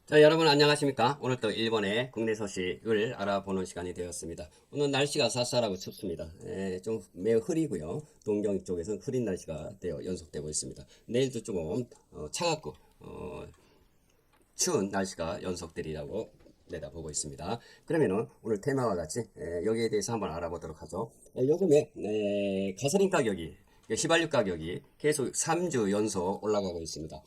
자, 여러분 안녕하십니까? 오늘 또 일본의 국내 소식을 알아보는 시간이 되었습니다. 오늘 날씨가 쌀쌀하고 춥습니다. 좀 매우 흐리고요. 동경 쪽에서는 흐린 날씨가 연속되고 있습니다. 내일도 조금 차갑고 추운 날씨가 연속되리라고 내다보고 있습니다. 그러면은 오늘 테마와 같이 여기에 대해서 한번 알아보도록 하죠. 요즘에 가솔린 가격이 휘발유 가격이 계속 3주 연속 올라가고 있습니다.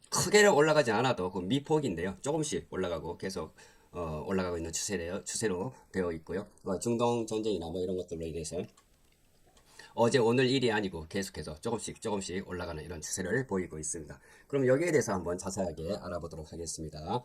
크게 올라가지 않아도 그 미폭인데요. 조금씩 올라가고 계속 올라가고 있는 추세로 되어 있고요. 중동 전쟁이나 뭐 이런 것들로 인해서 어제 오늘 일이 아니고 계속해서 조금씩 올라가는 이런 추세를 보이고 있습니다. 그럼 여기에 대해서 한번 자세하게 알아보도록 하겠습니다.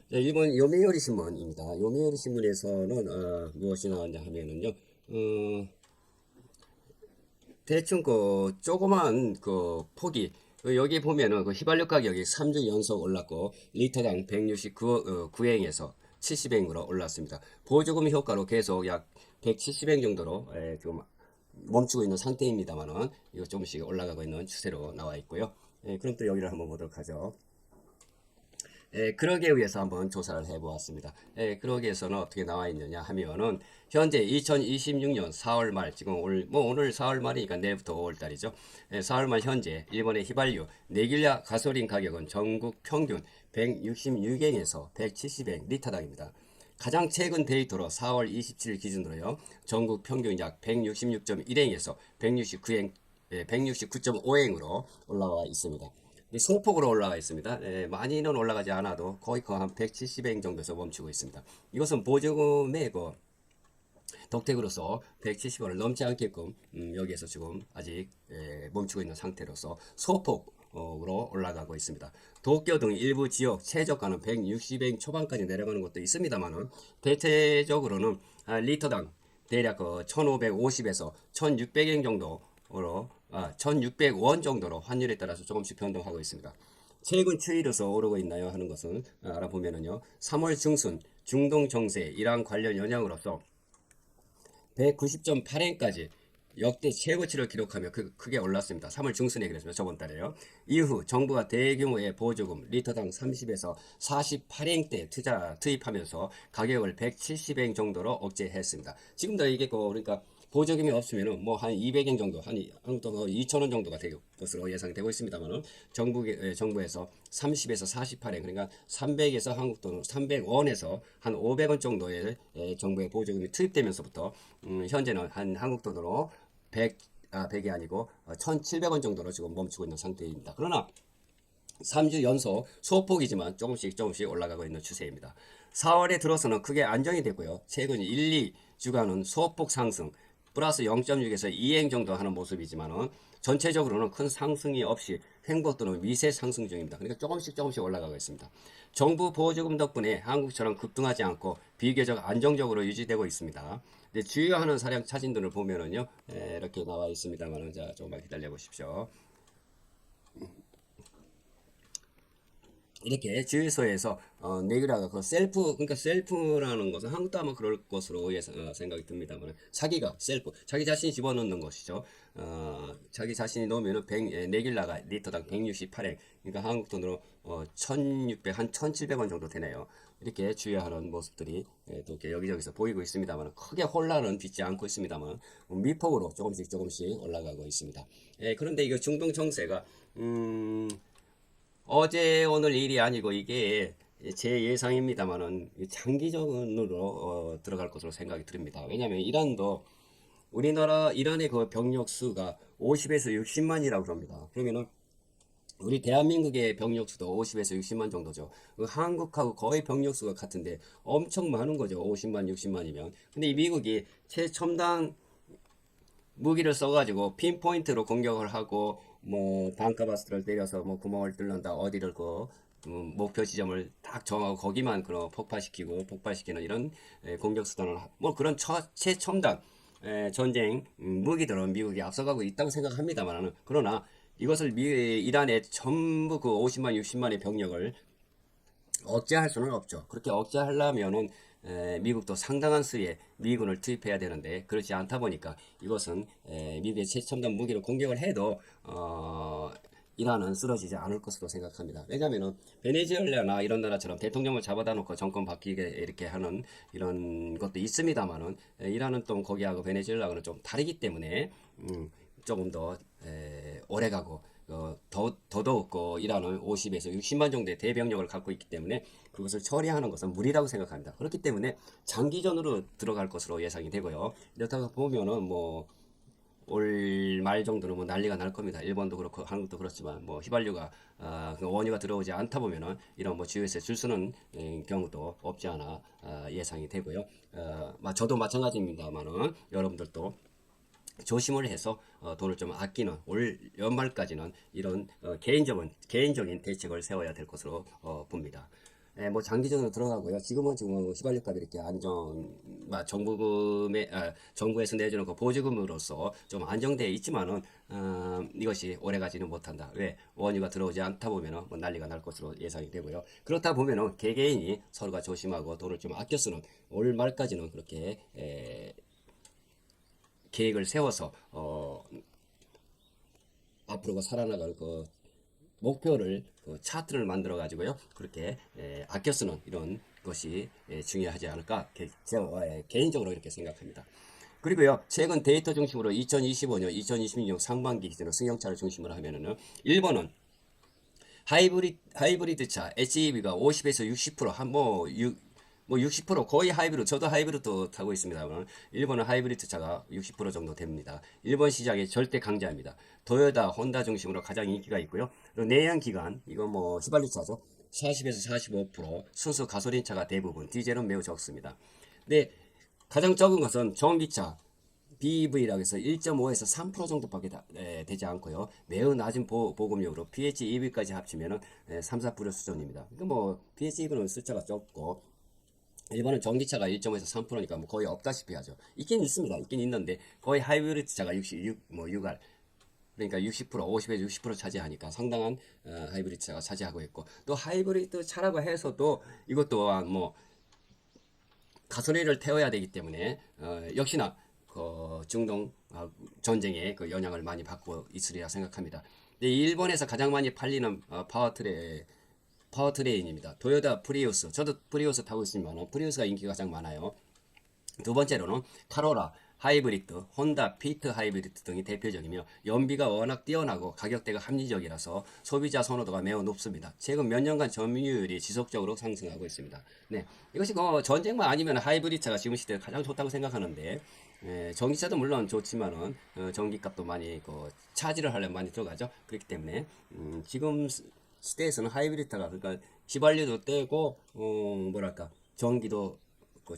네, 일본 요미우리 신문입니다. 요미우리 신문에서는 무엇이 나왔냐 하면은요. 대충 그 조그만 그 폭이 여기 보면은 그 휘발유 가격이 3주 연속 올랐고 리터당 169엔에서 70엔으로 올랐습니다. 보조금 효과로 계속 약 170엔 정도로 지금 멈추고 있는 상태입니다만은 이거 조금씩 올라가고 있는 추세로 나와 있고요. 그럼 또 여기를 한번 보도록 하죠. 그러기에 위해서 한번 조사를 해보았습니다. 그러기에서는 어떻게 나와 있느냐 하면은 현재 2026년 4월 말 지금 오늘 4월 말이니까 내일부터 5월 달이죠. 4월 말 현재 일본의 휘발유 내길라 가솔린 가격은 전국 평균 166엔에서 170엔 리터당입니다. 가장 최근 데이터로 4월 27일 기준으로요. 전국 평균 약 166.1엔에서 169엔 169.5엔으로 올라와 있습니다. 소폭으로 올라가 있습니다. 많이는 올라가지 않아도 거의 한 170엔 정도에서 멈추고 있습니다. 이것은 보조금의 그 덕택으로서 170원을 넘지 않게끔 여기에서 지금 아직 멈추고 있는 상태로서 소폭으로 올라가고 있습니다. 도쿄 등 일부 지역 최저가는 160엔 초반까지 내려가는 것도 있습니다만은 대체적으로는 리터당 대략 1550에서 1600엔 정도로 1600원 정도로 환율에 따라서 조금씩 변동하고 있습니다. 최근 추이로서 오르고 있나요 하는 것은 알아보면은요. 3월 중순 중동 정세 이란 관련 영향으로서 190.8엔까지 역대 최고치를 기록하며 크게 올랐습니다. 3월 중순에 그랬습니다. 저번 달에요. 이후 정부가 대규모의 보조금 리터당 30에서 48엔대 투입하면서 가격을 170엔 정도로 억제했습니다. 지금도 이게 그러니까 보조금이 없으면은 뭐 한 200엔 정도, 한국돈 2,000원 정도가 될 것으로 예상되고 있습니다만은 정부에서 30에서 48엔 그러니까 300에서 한국돈 300원에서 한 500원 정도의 정부의 보조금이 투입되면서부터 현재는 한 한국돈으로 100이 아니고 1,700원 정도로 지금 멈추고 있는 상태입니다. 그러나 3주 연속 소폭이지만 조금씩 올라가고 있는 추세입니다. 4월에 들어서는 크게 안정이 되고요. 최근 1, 2주간은 소폭 상승 플러스 0.6에서 2행 정도 하는 모습이지만은 전체적으로는 큰 상승이 없이 횡보 또는 미세 상승 중입니다. 그러니까 조금씩 올라가고 있습니다. 정부 보조금 덕분에 한국처럼 급등하지 않고 비교적 안정적으로 유지되고 있습니다. 주요하는 사량 사진들을 보면은요, 이렇게 나와 있습니다만은 자 조금만 기다려 보십시오. 이렇게 주유소에서 내기라가 그 그러니까 셀프라는 것은 한국도 아마 그럴 것으로 생각이 듭니다만 자기가 셀프 자기 자신이 집어넣는 것이죠. 자기 자신이 넣으면은 내길라가 리터당 168엔 그러니까 한국 돈으로 1600 한 1700원 정도 되네요. 이렇게 주유하는 모습들이 또 이렇게 여기저기서 보이고 있습니다만 크게 혼란은 빚지 않고 있습니다만 미폭으로 조금씩 올라가고 있습니다. 그런데 이거 중동 정세가 어제 오늘 일이 아니고 이게 제 예상입니다만은 장기적으로 들어갈 것으로 생각이 듭니다. 왜냐하면 이란도 우리나라 이란의 그 병력 수가 50에서 60만이라고 그럽니다. 그러면은 우리 대한민국의 병력 수도 50에서 60만 정도죠. 한국하고 거의 병력 수가 같은데 엄청 많은 거죠. 50만, 60만이면. 근데 이 미국이 최첨단 무기를 써가지고 핀포인트로 공격을 하고 뭐 방카바스를 때려서 뭐 구멍을 뚫는다 어디를 목표 지점을 딱 정하고 거기만 폭파시키고 폭발시키는 이런 공격 수단을 뭐 그런 최첨단 전쟁 무기들은 미국이 앞서가고 있다고 생각합니다만 그러나 이것을 이란의 전부 그 50만 60만의 병력을 억제할 수는 없죠. 그렇게 억제하려면은 미국도 상당한 수의 미군을 투입해야 되는데 그렇지 않다 보니까 이것은 미국의 최첨단 무기로 공격을 해도 이란은 쓰러지지 않을 것으로 생각합니다. 왜냐하면 베네수엘라나 이런 나라처럼 대통령을 잡아다 놓고 정권 바뀌게 이렇게 하는 이런 것도 있습니다만은 이란은 또 거기하고 베네수엘라하고는 좀 다르기 때문에 조금 더 오래가고 더더욱 이란은 50에서 60만 정도의 대병력을 갖고 있기 때문에 그것을 처리하는 것은 무리라고 생각합니다. 그렇기 때문에 장기전으로 들어갈 것으로 예상이 되고요. 이렇다가 보면은 뭐 올 말 정도는 뭐 난리가 날 겁니다. 일본도 그렇고 한국도 그렇지만 뭐 휘발유가 그 원유가 들어오지 않다 보면은 이런 뭐 GS에 줄 서는 경우도 없지 않아 예상이 되고요. 저도 마찬가지입니다만은 여러분들도 조심을 해서 돈을 좀 아끼는 올 연말까지는 이런 개인적인 대책을 세워야 될 것으로 봅니다. 뭐 장기전으로 들어가고요. 지금 휘발유값이 이렇게 정부에서 내주는 그 보조금으로서 좀 안정되어 있지만은 이것이 오래가지는 못한다. 왜? 원유가 들어오지 않다 보면은 뭐 난리가 날 것으로 예상이 되고요. 그렇다 보면은 개개인이 서로가 조심하고 돈을 좀 아껴 쓰는 올 말까지는 그렇게 계획을 세워서 앞으로 살아나갈 그 목표를 그 차트를 만들어 가지고요 그렇게 아껴 쓰는 이런 것이 중요하지 않을까 제가 개인적으로 이렇게 생각합니다. 그리고요 최근 데이터 중심으로 2025년 2026년 상반기 기준으로 승용차를 중심으로 하면은 일본은 하이브리드 차 HEV가 50에서 60% 거의 하이브리드 저도 하이브리드 타고 있습니다만 일본은 하이브리드 차가 60% 정도 됩니다. 일본 시장의 절대 강자입니다. 토요타, 혼다 중심으로 가장 인기가 있고요. 그리고 내연 기관 이거 뭐 휘발유 차죠. 40에서 45% 순수 가솔린 차가 대부분 디젤은 매우 적습니다. 근데 가장 적은 것은 전기차 BEV라고 해서 1.5에서 3% 정도밖에 되지 않고요. 매우 낮은 보급력으로 PHEV까지 합치면 3, 4% 수준입니다. 그러니까 뭐 PHEV는 숫자가 적고 일본은 전기차가 1.5에서 3%니까 뭐 거의 없다시피 하죠. 있긴 있습니다. 있긴 있는데 거의 하이브리드 차가 6R 그러니까 60% 50에서 60% 차지하니까 상당한 하이브리드 차가 차지하고 있고 또 하이브리드 차라고 해서도 이것 또한 뭐 가솔린을 태워야 되기 때문에 역시나 그 중동 전쟁에 그 영향을 많이 받고 있으리라 생각합니다. 근데 일본에서 가장 많이 팔리는 파워트레인입니다. 토요타 프리우스. 저도 프리우스 타고 있지만 프리우스가 인기가 가장 많아요. 두 번째로는 카로라, 하이브리드, 혼다, 피트 하이브리드 등이 대표적이며 연비가 워낙 뛰어나고 가격대가 합리적이라서 소비자 선호도가 매우 높습니다. 최근 몇 년간 점유율이 지속적으로 상승하고 있습니다. 네, 이것이 전쟁만 아니면 하이브리드차가 지금 시대에 가장 좋다고 생각하는데 전기차도 물론 좋지만은 전기값도 많이 차지를 하려면 많이 들어가죠. 그렇기 때문에 지금 시대에서는 하이브리드가 그러니까 휘발유도 떼고 뭐랄까 전기도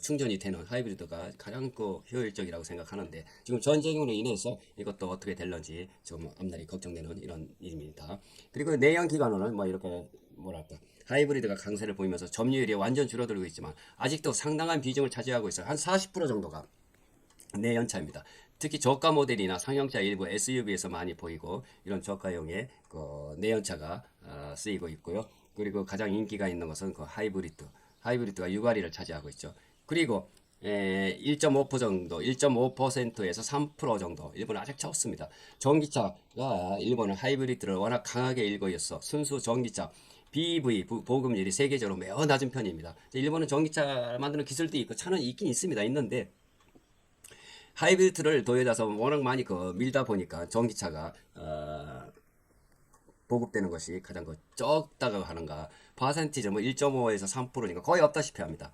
충전이 되는 하이브리드가 가장 효율적이라고 생각하는데 지금 전쟁으로 인해서 이것도 어떻게 될런지 좀 앞날이 걱정되는 이런 일입니다. 그리고 내연 기관은 뭐 이렇게 뭐랄까 하이브리드가 강세를 보이면서 점유율이 완전 줄어들고 있지만 아직도 상당한 비중을 차지하고 있어요. 한 40% 정도가 내연차입니다. 특히 저가 모델이나 상용차 일부 SUV에서 많이 보이고 이런 저가용의 내연차가 쓰이고 있고요. 그리고 가장 인기가 있는 것은 하이브리드가 6割를 차지하고 있죠. 그리고 1.5% 정도, 1.5%에서 3% 정도. 일본은 아직 적습니다. 전기차가 일본은 하이브리드를 워낙 강하게 일고 있어 순수 전기차 BEV 보급률이 세계적으로 매우 낮은 편입니다. 일본은 전기차 만드는 기술도 있고 차는 있긴 있습니다. 있는데 하이브리드를 도요타서 워낙 많이 밀다 보니까 전기차가 보급되는 것이 가장 적다고 하는가 퍼센티지 뭐 1.5에서 3%니까 거의 없다시피 합니다.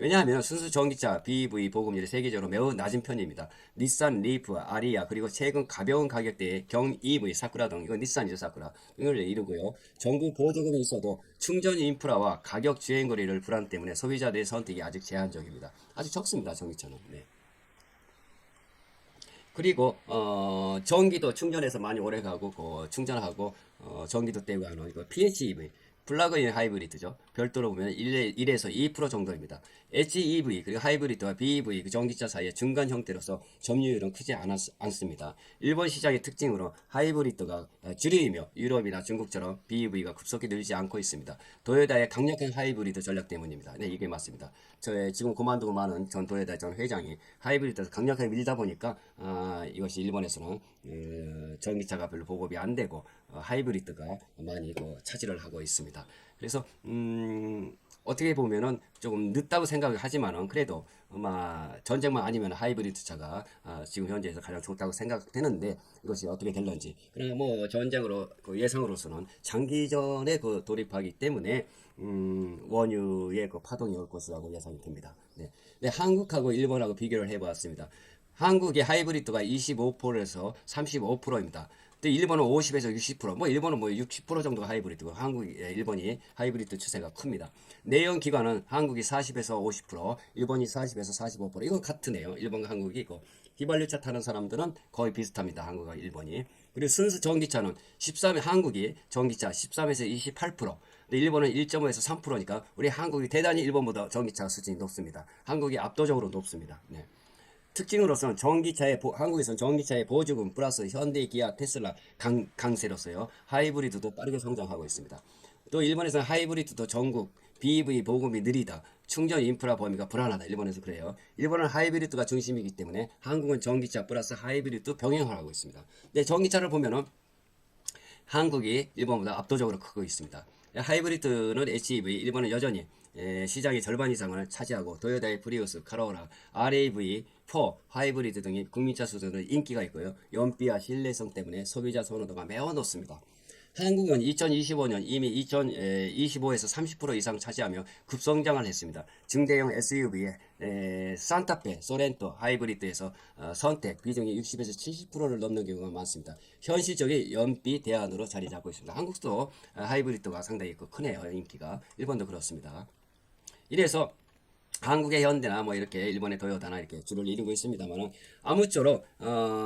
왜냐하면 순수 전기차 BEV 보급률이 세계적으로 매우 낮은 편입니다. 닛산 리프, 아리아 그리고 최근 가벼운 가격대의 경 EV, 사쿠라 등 이건 닛산이죠 사쿠라 이걸 이루고요. 정부 보조금이 있어도 충전 인프라와 가격 주행거리를 불안 때문에 소비자들의 선택이 아직 제한적입니다. 아직 적습니다 전기차는. 네. 그리고 전기도 충전해서 많이 오래 가고 충전하고 전기도 떼고 하는 이거 PHEV 플러그인 하이브리드죠. 별도로 보면 1에서 2% 정도입니다. HEV 그리고 하이브리드와 BEV 그 전기차 사이의 중간 형태로서 점유율은 크지 않습니다. 일본 시장의 특징으로 하이브리드가 주류이며 유럽이나 중국처럼 BEV가 급속히 늘지 않고 있습니다. 도요타의 강력한 하이브리드 전략 때문입니다. 네, 이게 맞습니다. 저의 지금 그만두고 많은 전 도요타 전 회장이 하이브리드에서 강력하게 밀다 보니까 이것이 일본에서는 전기차가 별로 보급이 안 되고 하이브리드가 많이 차지를 하고 있습니다. 그래서 어떻게 보면은 조금 늦다고 생각을 하지만은 그래도 아마 전쟁만 아니면 하이브리드 차가 지금 현재에서 가장 좋다고 생각되는데 이것이 어떻게 될런지 그러나 뭐 전쟁으로 그 예상으로서는 장기전에 돌입하기 때문에 원유의 파동이 올 것이라고 예상이 됩니다. 네. 네, 한국하고 일본하고 비교를 해보았습니다. 한국의 하이브리드가 25%에서 35%입니다. 또 일본은 50에서 60%, 뭐 일본은 뭐 60% 정도가 하이브리드고 일본이 하이브리드 추세가 큽니다. 내연 기관은 한국이 40에서 50%, 일본이 40에서 45%. 이건 같으네요. 일본과 한국이고 휘발유차 타는 사람들은 거의 비슷합니다. 한국과 일본이. 그리고 순수 전기차는 한국이 전기차 13에서 28%. 근데 일본은 1.5에서 3%니까 우리 한국이 대단히 일본보다 전기차 수준이 높습니다. 한국이 압도적으로 높습니다. 네. 특징으로서는 한국에서는 전기차의 보조금 플러스 현대, 기아, 테슬라 강세로서요. 하이브리드도 빠르게 성장하고 있습니다. 또 일본에서는 하이브리드도 전국 BEV 보급이 느리다. 충전 인프라 범위가 불안하다. 일본에서 그래요. 일본은 하이브리드가 중심이기 때문에 한국은 전기차 플러스 하이브리드 병행을 하고 있습니다. 근데 전기차를 보면은 한국이 일본보다 압도적으로 크고 있습니다. 하이브리드는 HEV, 일본은 여전히 시장의 절반 이상을 차지하고 도요타의 프리우스, 카로라, RAV4, 하이브리드 등이 국민차 수준으로 인기가 있고요. 연비와 신뢰성 때문에 소비자 선호도가 매우 높습니다. 한국은 2025년 이미 2025에서 30% 이상 차지하며 급성장을 했습니다. 중대형 SUV에 산타페, 소렌토, 하이브리드에서 선택 비중이 60에서 70%를 넘는 경우가 많습니다. 현실적인 연비 대안으로 자리 잡고 있습니다. 한국도 하이브리드가 상당히 크네요. 인기가. 일본도 그렇습니다. 이래서 한국의 현대나 뭐 이렇게 일본의 도요타나 이렇게 주를 이루고 있습니다만 아무쪼록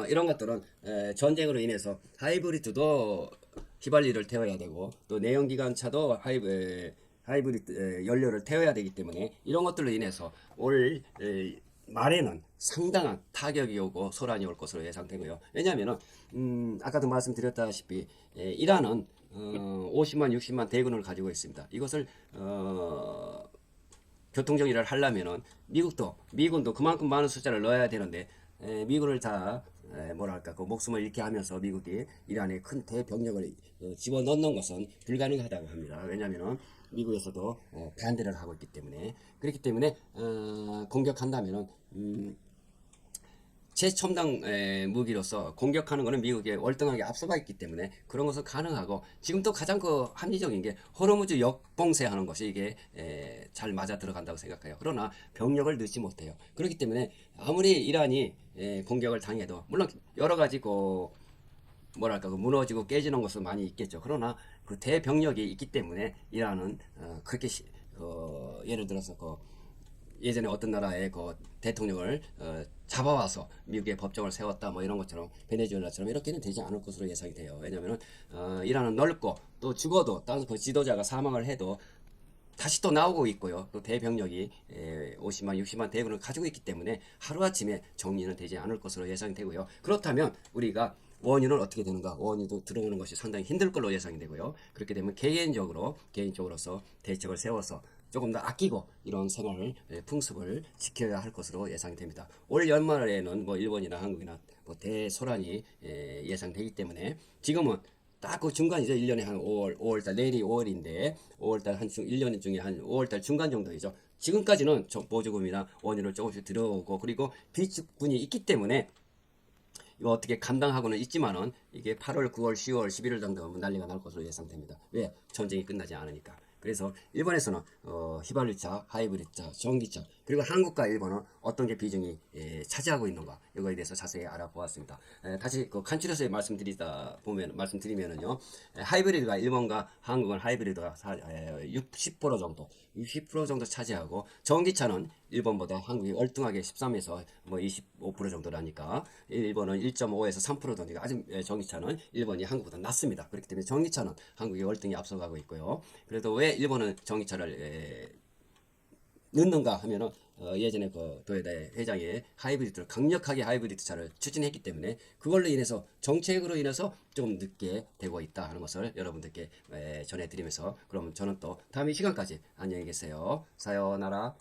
이런 것들은 전쟁으로 인해서 하이브리드도 휘발유를 태워야 되고 또 내연기관차도 하이브리드 연료를 태워야 되기 때문에 이런 것들로 인해서 올 말에는 상당한 타격이 오고 소란이 올 것으로 예상되고요. 왜냐하면은 아까도 말씀드렸다시피 이란은 50만 60만 대군을 가지고 있습니다. 이것을 교통정리를 하려면은 미군도 그만큼 많은 숫자를 넣어야 되는데 미군을 다 뭐랄까 그 목숨을 잃게 하면서 미국이 이란에 큰 대병력을 집어넣는 것은 불가능하다고 합니다. 왜냐하면은 미국에서도 반대를 하고 있기 때문에 그렇기 때문에 공격한다면은 최첨단 무기로서 공격하는 것은 미국이 월등하게 앞서가 있기 때문에 그런 것은 가능하고 지금 또 가장 합리적인 게 호르무즈 역봉쇄하는 것이 이게 잘 맞아 들어간다고 생각해요. 그러나 병력을 넣지 못해요. 그렇기 때문에 아무리 이란이 공격을 당해도 물론 여러 가지 뭐랄까 무너지고 깨지는 것은 많이 있겠죠. 그러나 그 대병력이 있기 때문에 이란은 그렇게 예를 들어서 예전에 어떤 나라의 대통령을 잡아와서 미국의 법정을 세웠다 뭐 이런 것처럼 베네수엘라처럼 이렇게는 되지 않을 것으로 예상이 돼요. 왜냐하면 이란은 넓고 또 죽어도 다른 지도자가 사망을 해도 다시 또 나오고 있고요. 또 대병력이 50만 60만 대군을 가지고 있기 때문에 하루아침에 정리는 되지 않을 것으로 예상이 되고요. 그렇다면 우리가 원유는 어떻게 되는가? 원유도 들어오는 것이 상당히 힘들 걸로 예상이 되고요. 그렇게 되면 개인적으로서 대책을 세워서 조금 더 아끼고 이런 생활을 풍습을 지켜야 할 것으로 예상이 됩니다. 올 연말에는 뭐 일본이나 한국이나 뭐 대소란이 예상되기 때문에 지금은 딱 그 중간이죠. 1년에 한 5월달, 내일이 5월인데 5월달 1년 중에 한 5월달 중간 정도이죠. 지금까지는 보조금이나 원유를 조금씩 들어오고 그리고 비축분이 있기 때문에 이거 어떻게 감당하고는 있지만은 이게 8월, 9월, 10월, 11월 정도 난리가 날 것으로 예상됩니다. 왜? 전쟁이 끝나지 않으니까. 그래서 일본에서는 휘발유차, 하이브리드차, 전기차 그리고 한국과 일본은 어떤 게 비중이 차지하고 있는가 이거에 대해서 자세히 알아보았습니다. 다시 그 간추려서 말씀드리면은요, 하이브리드가 일본과 한국은 하이브리드가 60% 정도 60% 정도 차지하고 전기차는 일본보다 한국이 월등하게 13에서 뭐 25% 정도라니까 일본은 1.5에서 3% 정도 아직 전기차는 일본이 한국보다 낮습니다. 그렇기 때문에 전기차는 한국이 월등히 앞서가고 있고요. 그래도 왜 일본은 전기차를 넣는가 하면은 예전에 그 도요다의 회장이 하이브리드를 강력하게 하이브리드 차를 추진했기 때문에 그걸로 인해서 정책으로 인해서 좀 늦게 되고 있다 하는 것을 여러분들께 전해드리면서 그럼 저는 또 다음 이 시간까지 안녕히 계세요. 사요나라.